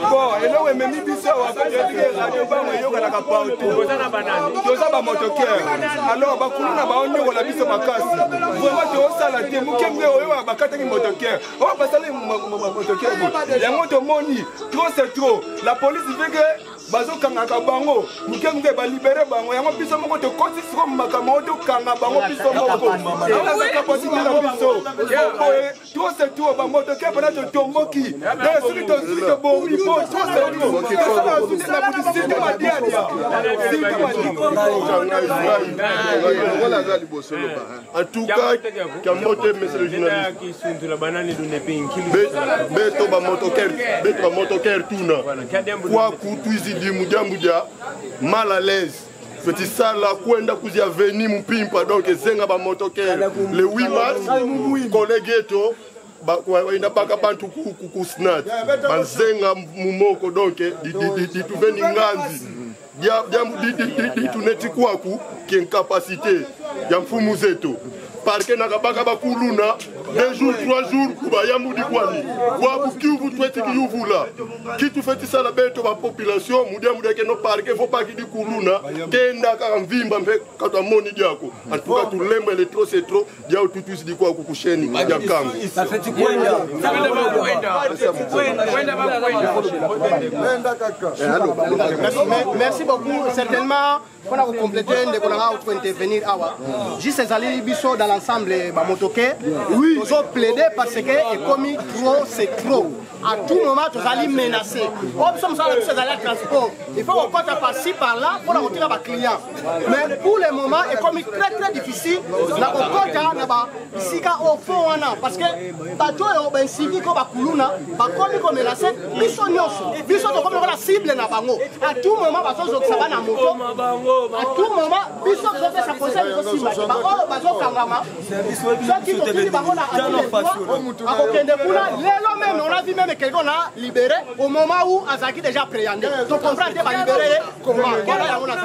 Bon, et là, même si radio bango yoka na partout. Toza ba motoker. Alors ba kuluna ba onyo la biso makasi. Vraiment to sala te mukemwe oyo ba kataki motoker. O ba sala motoker. Ya moto moni, trop c'est trop. La police veut que bazo kangaka bango. Mukemwe ba libérer bango. Ya biso moko to koti siko makama to kanga bango biso moko. Ala sa capacité na biso. Trop c'est trop ba motoker bana to tomoki. Na suri to bombi po trop c'est trop. En tout cas, Kamote, monsieur le journaliste, Beto ba motoker tuna. Kwa kutuizi di mudia mal à l'aise. Petit ça la kwenda kuzia veni mpimpa donc zenga ba motoker le 8 mars collègue eto waenda baka bantu kukusnat banzenga mumoko donc di tuveni nganzi dia tuneti kwaku qui incapacité ya mfumu zetu parke nakabaka bakuluna 2 jours 3 jours kuba yamudi kwani kwa kivu tweti kiyuvula kitu feti sala beto ba population mudia ke no parke faut pas ki kuluna kenda ka mvimba mpe katwa moni diako en tout cas tout lembe le trop c'est trop dia tutusi di kwa kukusheni ya kangu ça fait kwenda merci beaucoup certainement on a complété de konanga pour intervenir awa juste ces alliés biso dans l'ensemble ba motoké oui ils ont plaidé parce que est commis trop c'est trop à tout moment tous allés menacés comme sommes ça ces alliés transport il faut qu'on compte par-ci par-là pour retirer ba client mais pour le moment est commis très difficile na okota na ba sika au fond wana parce que bato yo ben civique ko ba kuluna ba commis comme menacé biso nyonso biso to comme la cible na bango à tout moment bato zo ça va na moto à tout moment biso zo ça poser aussi ba o bazo kangama qui to qui bango na akokende kuna lelo même on a vu même quelqu'un a libéré au moment où Azaki déjà préhendé donc comprendre pas libérer comment voilà on a